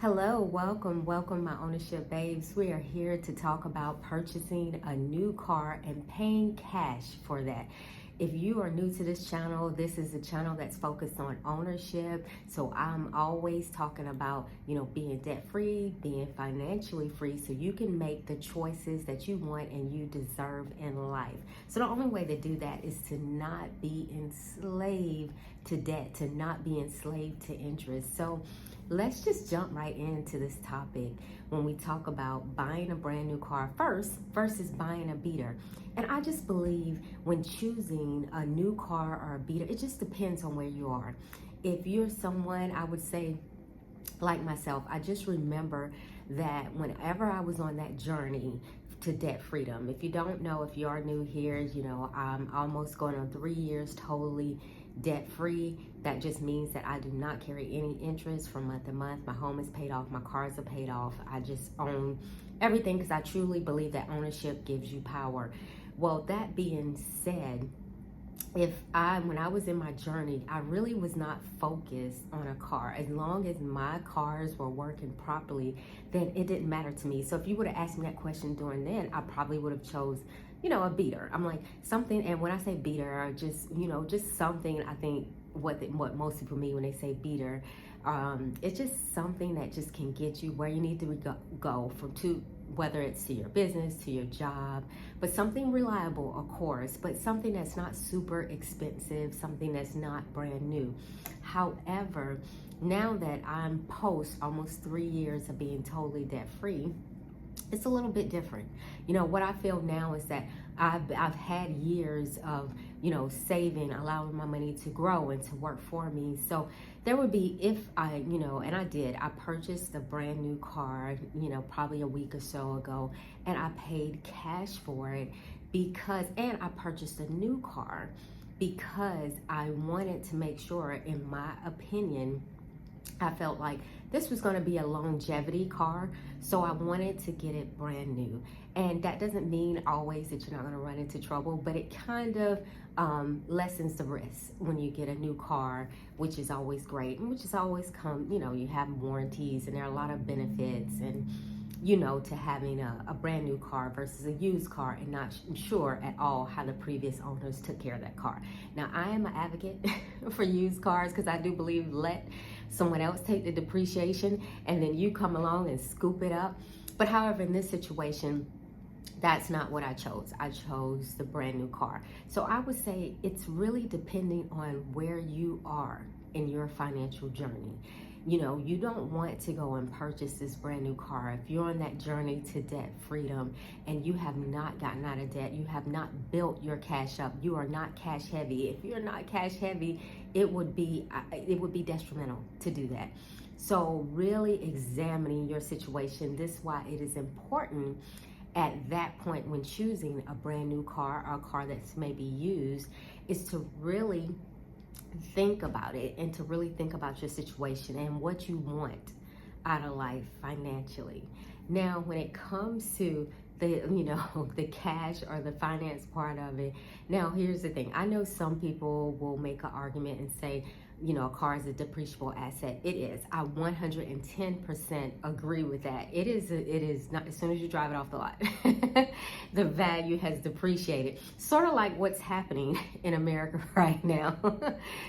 Hello, welcome, my ownership babes. We are here to talk about purchasing a new car and paying cash for that. If you are new to this channel, this is a channel that's focused on ownership. So I'm always talking about, being debt free, being financially free, so you can make the choices that you want and you deserve in life. So the only way to do that is to not be enslaved to debt, to not be enslaved to interest. So let's just jump right into this topic when we talk about buying a brand new car first versus buying a beater. And I just believe when choosing a new car or a beater, it just depends on where you are. If you're someone, I would say, like myself, I just remember that whenever I was on that journey to debt freedom, if you don't know, if you are new here, I'm almost going on 3 years totally debt free. That just means that I do not carry any interest from month to month. My home is paid off, my cars are paid off. I just own everything because I truly believe that ownership gives you power. Well, that being said, when I was in my journey, I really was not focused on a car. As long as my cars were working properly, then it didn't matter to me. So if you would have asked me that question during then, I probably would have chose, a beater. I'm like something, and when I say beater, just something. I think what most people mean when they say beater, it's just something that just can get you where you need to go from to, whether it's to your business, to your job, but something reliable, of course, but something that's not super expensive, something that's not brand new. However, now that I'm post almost 3 years of being totally debt free, it's a little bit different. What I feel now is that I've had years of, saving, allowing my money to grow and to work for me. So there would be, if I, and I purchased a brand new car, probably a week or so ago, and I paid cash for it and I purchased a new car because I wanted to make sure, in my opinion, I felt like this was going to be a longevity car, so I wanted to get it brand new. And that doesn't mean always that you're not going to run into trouble, but it kind of lessens the risk when you get a new car, which is always great, and which is always you have warranties, and there are a lot of benefits, and to having a brand new car versus a used car and not sure at all how the previous owners took care of that car. Now, I am an advocate for used cars because I do believe let someone else take the depreciation and then you come along and scoop it up. But however, in this situation, that's not what I chose. I chose the brand new car. So I would say it's really depending on where you are in your financial journey. You don't want to go and purchase this brand new car if you're on that journey to debt freedom and you have not gotten out of debt, you have not built your cash up, you are not cash heavy. If you're not cash heavy, it would be detrimental to do that. So really examining your situation. This is why it is important at that point when choosing a brand new car or a car that's maybe used, is to really think about it and to really think about your situation and what you want out of life financially. Now, when it comes to the the cash or the finance part of it, now here's the thing. I know some people will make an argument and say, a car is a depreciable asset. It is. I 110% agree with that. It is not. As soon as you drive it off the lot, the value has depreciated. Sort of like what's happening in America right now,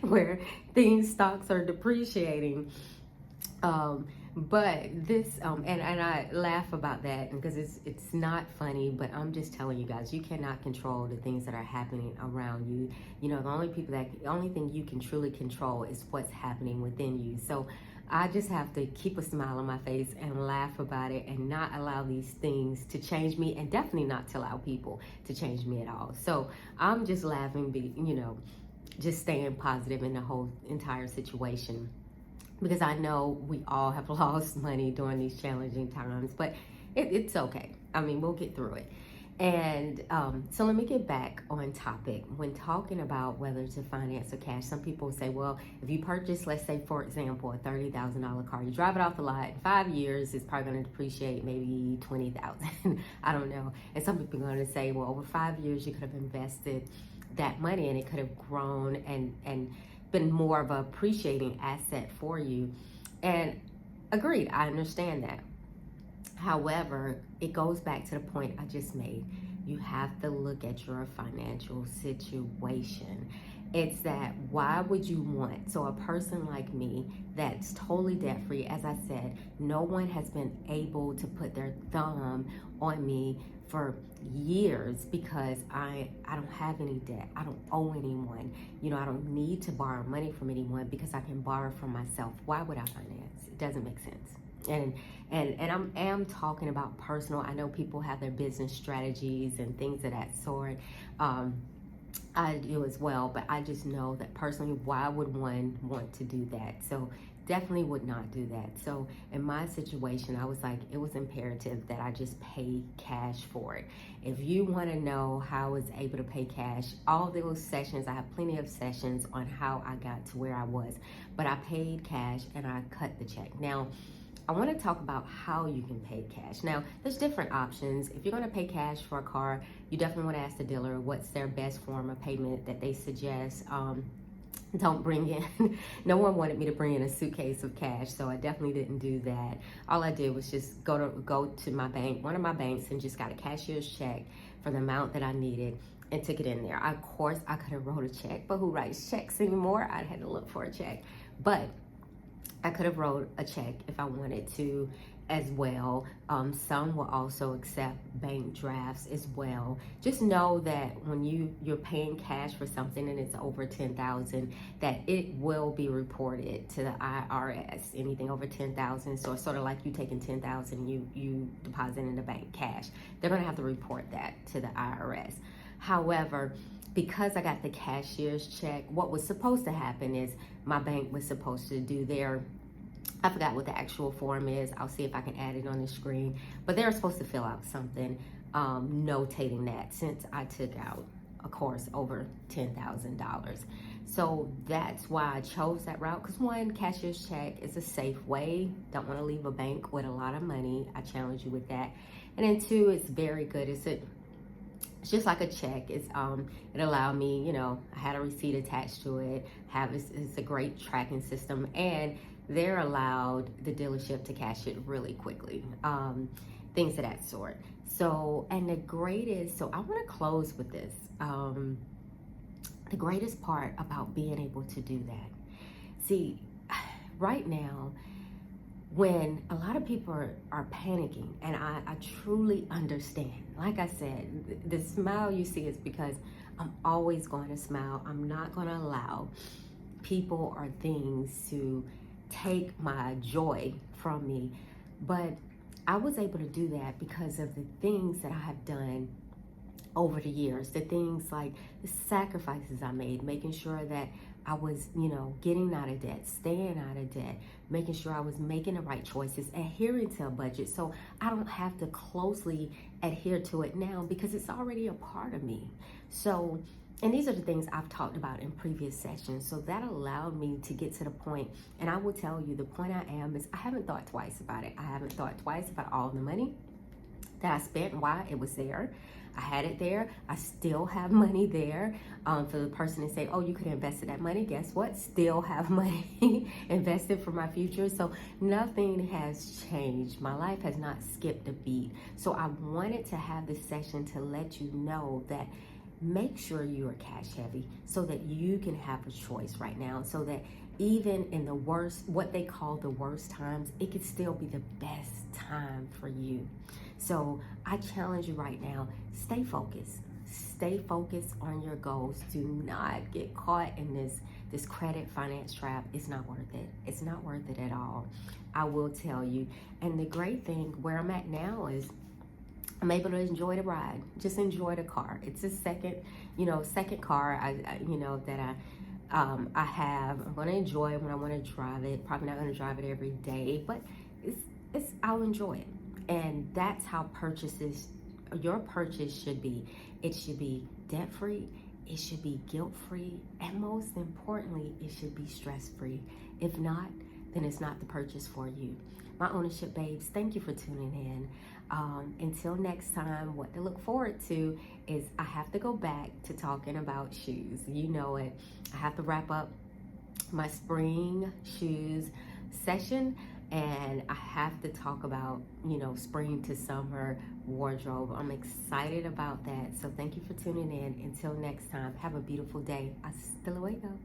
where stocks are depreciating. But this, and I laugh about that because it's not funny, but I'm just telling you guys, you cannot control the things that are happening around you. The only thing you can truly control is what's happening within you. So I just have to keep a smile on my face and laugh about it and not allow these things to change me, and definitely not to allow people to change me at all. So I'm just laughing, just staying positive in the whole entire situation, because I know we all have lost money during these challenging times, but it's okay. I mean, we'll get through it. And so let me get back on topic. When talking about whether to finance or cash, some people say, well, if you purchase, let's say, for example, a $30,000 car, you drive it off the lot, in 5 years, it's probably going to depreciate maybe $20,000. I don't know. And some people are going to say, well, over 5 years, you could have invested that money and it could have grown and been more of a appreciating asset for you. And Agreed, I understand that. However, it goes back to the point I just made. You have to look at your financial situation. It's that why would you want? So, a person like me that's totally debt free, as I said, no one has been able to put their thumb on me for years because I don't have any debt. I don't owe anyone. You know, I don't need to borrow money from anyone because I can borrow from myself. Why would I finance? It doesn't make sense. And am talking about personal. I know people have their business strategies and things of that sort. I do as well, but I just know that personally, why would one want to do that? So definitely would not do that. So in my situation, I was like, it was imperative that I just pay cash for it. If you want to know how I was able to pay cash, all those sessions, I have plenty of sessions on how I got to where I was, but I paid cash and I cut the check. Now, I want to talk about how you can pay cash. Now, there's different options. If you're going to pay cash for a car, you definitely want to ask the dealer what's their best form of payment that they suggest. Don't bring in, no one wanted me to bring in a suitcase of cash, so I definitely didn't do that. All I did was just go to my bank, one of my banks, and just got a cashier's check for the amount that I needed and took it in there. Of course, I could have wrote a check, but who writes checks anymore? I'd had to look for a check. But I could have wrote a check if I wanted to as well. Some will also accept bank drafts as well. Just know that when you're paying cash for something and it's over $10,000, that it will be reported to the IRS. Anything over $10,000, so it's sort of like you taking $10,000, you deposit in the bank cash. They're gonna have to report that to the IRS. However, because I got the cashier's check, what was supposed to happen is my bank was supposed to do their, I forgot what the actual form is. I'll see if I can add it on the screen. But they were supposed to fill out something notating that since I took out, of course, over $10,000. So that's why I chose that route. Because one, cashier's check is a safe way. Don't want to leave a bank with a lot of money. I challenge you with that. And then two, it's very good. It's just like a check. It allowed me, you know, I had a receipt attached to it. It's a great tracking system, and they're allowed the dealership to cash it really quickly. Things of that sort. So, and the greatest, so I want to close with this. The greatest part about being able to do that. See, right now, when a lot of people are panicking, and I truly understand. Like I said, the smile you see is because I'm always going to smile. I'm not going to allow people or things to take my joy from me. But I was able to do that because of the things that I have done over the years, the things like the sacrifices I made, making sure that I was, you know, getting out of debt, staying out of debt, making sure I was making the right choices, adhering to a budget so I don't have to closely adhere to it now because it's already a part of me. So, and these are the things I've talked about in previous sessions. So that allowed me to get to the point, and I will tell you the point I am is I haven't thought twice about it. I haven't thought twice about all the money that I spent, why it was there. I had it there. I still have money there. For the person to say, oh, you could invest that money. Guess what? Still have money invested for my future. So nothing has changed. My life has not skipped a beat. So I wanted to have this session to let you know that make sure you are cash heavy so that you can have a choice right now, so that even in the worst, what they call the worst times, it could still be the best time for you. So I challenge you right now, stay focused. Stay focused on your goals. Do not get caught in this credit finance trap. It's not worth it. It's not worth it at all. I will tell you. And the great thing where I'm at now is I'm able to enjoy the ride. Just enjoy the car. It's a second car that I have. I'm going to enjoy it when I want to drive it. Probably not going to drive it every day, but I'll enjoy it. And that's how your purchase should be. It should be debt-free, it should be guilt-free, and most importantly, it should be stress-free. If not, then it's not the purchase for you. My ownership babes, thank you for tuning in. Until next time, what to look forward to is I have to go back to talking about shoes. You know it. I have to wrap up my spring shoes session. and I have to talk about, spring to summer wardrobe. I'm excited about that. So thank you for tuning in. Until next time, have a beautiful day. Hasta luego.